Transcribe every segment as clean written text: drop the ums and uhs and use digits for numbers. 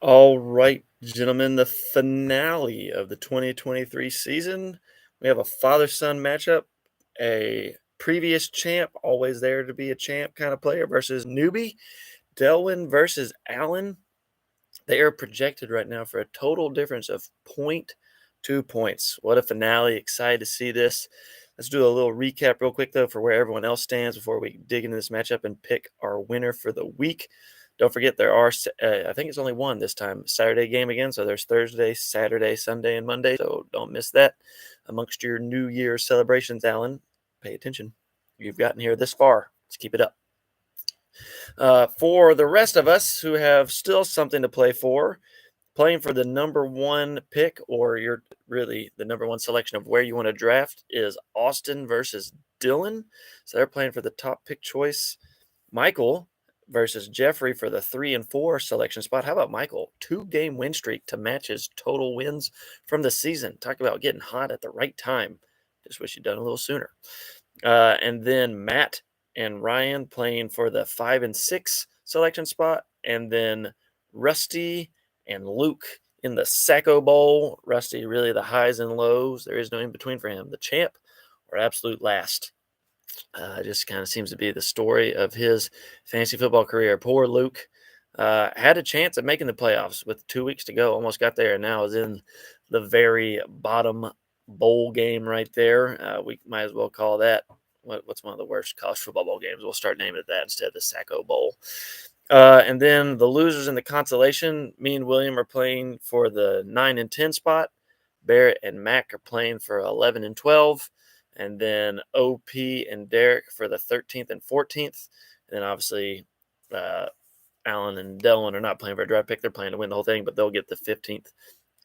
All right, gentlemen, the finale of the 2023 season. We have a father son matchup, a previous champ, always there to be a champ kind of player, versus newbie, Delwyn versus Allen. They are projected right now for a total difference of point 2 points. What a finale. Excited to see this. Let's do a little recap real quick, though, for where everyone else stands before we dig into this matchup and pick our winner for the week. Don't forget, there are, I think it's only one this time, Saturday game again. So there's Thursday, Saturday, Sunday, and Monday. So don't miss that. Amongst your New Year's celebrations, Alan, pay attention. You've gotten here this far. Let's keep it up. For the rest of us who have still something to play for, playing for the number one pick, or you're really the number one selection of where you want to draft, is Austin versus Dylan. So they're playing for the top pick choice. Michael versus Jeffrey for the 3 and 4 selection spot. How about Michael? 2 game win streak to match his total wins from the season. Talk about getting hot at the right time. Just wish you'd done a little sooner. And then Matt and Ryan playing for the 5 and 6 selection spot. And then Rusty and Luke in the Sacco Bowl. Rusty, really the highs and lows. There is no in between for him. The champ or absolute last. Just kind of seems to be the story of his fantasy football career. Poor Luke had a chance at making the playoffs with 2 weeks to go. Almost got there, and now is in the very bottom bowl game right there. We might as well call that what's one of the worst college football bowl games. We'll start naming it that instead of the Sacco Bowl. And then the losers in the consolation, me and William are playing for the 9 and 10 spot. Barrett and Mac are playing for 11 and 12. And then OP and Derek for the 13th and 14th. And then obviously, uh, Allen and Delwyn are not playing for a draft pick. They're playing to win the whole thing, but they'll get the 15th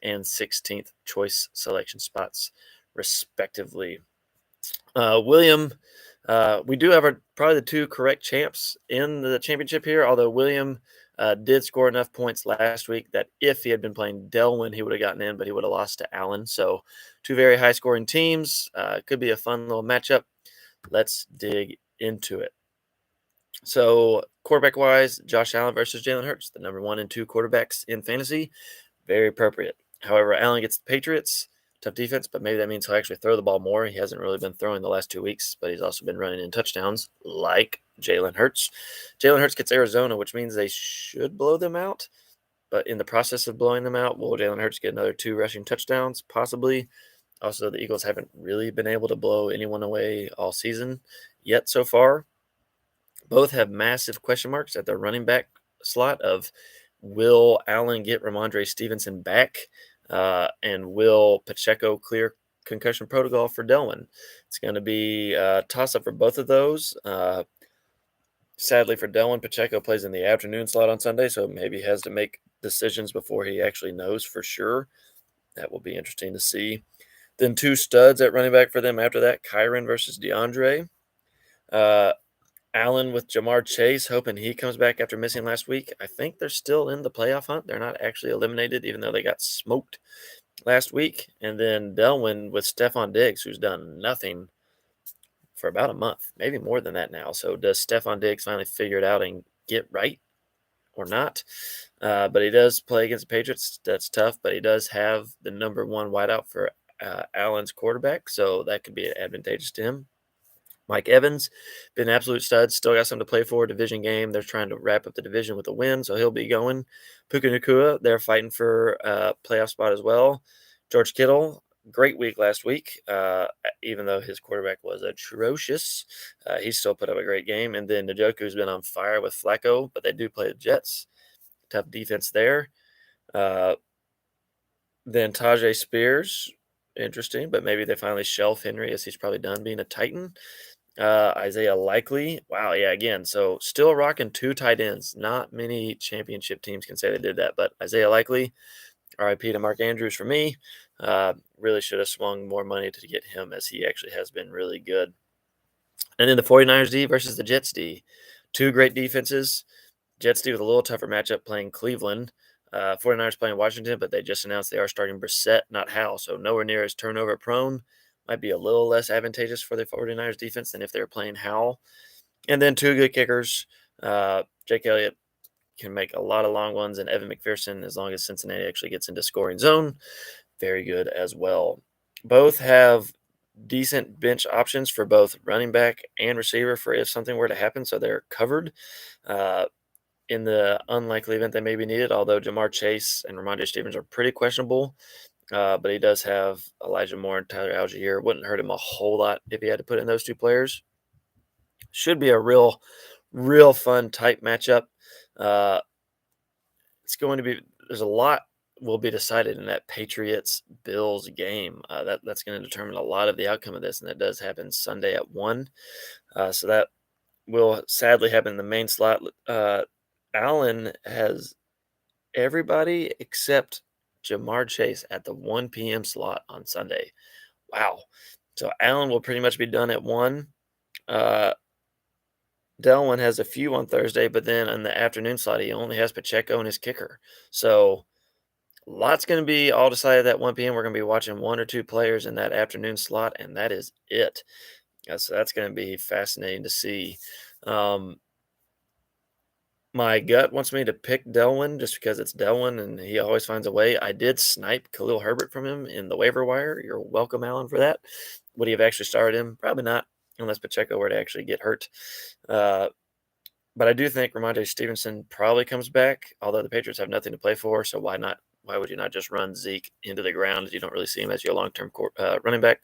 and 16th choice selection spots, respectively. William, we do have probably the two correct champs in the championship here, although William did score enough points last week that if he had been playing Delwyn, he would have gotten in, but he would have lost to Allen. So, two very high scoring teams. Could be a fun little matchup. Let's dig into it. So, quarterback wise, Josh Allen versus Jalen Hurts, the number 1 and 2 quarterbacks in fantasy. Very appropriate. However, Allen gets the Patriots. Tough defense, but maybe that means he'll actually throw the ball more. He hasn't really been throwing the last 2 weeks, but he's also been running in touchdowns like Jalen Hurts. Jalen Hurts gets Arizona, which means they should blow them out. But in the process of blowing them out, will Jalen Hurts get another 2 rushing touchdowns? Possibly. Also, the Eagles haven't really been able to blow anyone away all season yet so far. Both have massive question marks at the running back slot of will Allen get Ramondre Stevenson back? And will Pacheco clear concussion protocol for Delwyn? It's going to be a toss up for both of those. Sadly for Delwyn, Pacheco plays in the afternoon slot on Sunday, so maybe he has to make decisions before he actually knows for sure. That will be interesting to see. Then two studs at running back for them after that, Kyron versus DeAndre. Uh, Allen with Jamar Chase, hoping he comes back after missing last week. I think they're still in the playoff hunt. They're not actually eliminated, even though they got smoked last week. And then Delwyn with Stephon Diggs, who's done nothing for about a month, maybe more than that now. So does Stephon Diggs finally figure it out and get right or not? But he does play against the Patriots. That's tough, but he does have the number one wideout for Allen's quarterback, so that could be advantageous to him. Mike Evans, been an absolute stud. Still got something to play for. Division game. They're trying to wrap up the division with a win, so he'll be going. Puka Nakua, they're fighting for a playoff spot as well. George Kittle, great week last week. Even though his quarterback was atrocious, he still put up a great game. And then Njoku's been on fire with Flacco, but they do play the Jets. Tough defense there. Uh, then Tajay Spears, interesting, but maybe they finally shelf Henry as he's probably done being a Titan. Isaiah Likely. Wow, yeah, again. So still rocking two tight ends. Not many championship teams can say they did that, but Isaiah Likely, RIP to Mark Andrews for me. Really should have swung more money to get him as he actually has been really good. And then the 49ers D versus the Jets D. Two great defenses. Jets D with a little tougher matchup playing Cleveland. 49ers playing Washington, but they just announced they are starting Brissett, not Howell. So nowhere near as turnover prone. Might be a little less advantageous for the 49ers defense than if they were playing Howell. And then two good kickers. Jake Elliott can make a lot of long ones, and Evan McPherson, as long as Cincinnati actually gets into scoring zone, very good as well. Both have decent bench options for both running back and receiver for if something were to happen, so they're covered. Uh, in the unlikely event they may be needed, although Jamar Chase and Ramondre Stevens are pretty questionable, but he does have Elijah Moore and Tyler Algier. Wouldn't hurt him a whole lot if he had to put in those two players. Should be a real fun type matchup. Uh, it's going to be there's a lot will be decided in that Patriots Bills game. That's going to determine a lot of the outcome of this, and that does happen Sunday at 1. So that will sadly happen in the main slot. Allen has everybody except Jamar Chase at the 1 p.m. slot on Sunday. Wow. So Allen will pretty much be done at 1. Uh, Delwin has a few on Thursday, but then in the afternoon slot, he only has Pacheco and his kicker. So lots going to be all decided at 1 p.m. We're going to be watching one or two players in that afternoon slot, and that is it. So that's going to be fascinating to see. Um, My gut wants me to pick Delwin just because it's Delwin and he always finds a way. I did snipe Khalil Herbert from him in the waiver wire. You're welcome, Alan, for that. Would he have actually started him? Probably not, unless Pacheco were to actually get hurt. Uh, but I do think Ramondre Stevenson probably comes back, although the Patriots have nothing to play for. So why not? Why would you not just run Zeke into the ground if you don't really see him as your long-term running back?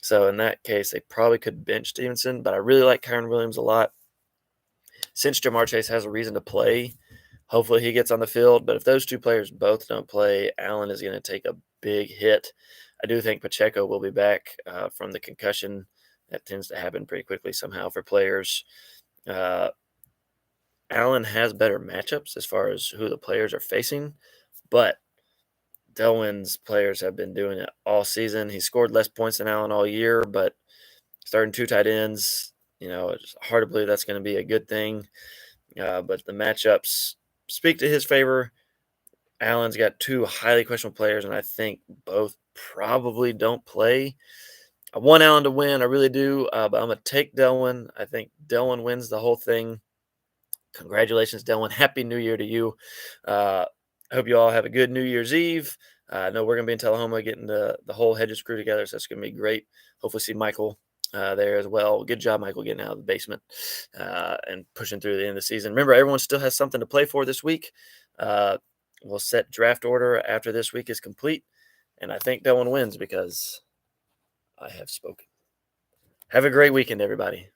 So in that case, they probably could bench Stevenson. But I really like Kyron Williams a lot. Since Jamar Chase has a reason to play, hopefully he gets on the field. But if those two players both don't play, Allen is going to take a big hit. I do think Pacheco will be back from the concussion. That tends to happen pretty quickly somehow for players. Uh, Allen has better matchups as far as who the players are facing, but Delwin's players have been doing it all season. He scored less points than Allen all year, but starting two tight ends, it's hard to believe that's going to be a good thing. But the matchups speak to his favor. Allen's got two highly questionable players, and I think both probably don't play. I want Allen to win, I really do, but I'm going to take Delwin. I think Delwin wins the whole thing. Congratulations, Delwin. Happy New Year to you. I hope you all have a good New Year's Eve. I know we're going to be in Tullahoma getting the whole Hedges crew together, so that's going to be great. Hopefully see Michael there as well. Good job, Michael, getting out of the basement and pushing through the end of the season. Remember, everyone still has something to play for this week. We'll set draft order after this week is complete, and I think Delwin wins because I have spoken. Have a great weekend, everybody.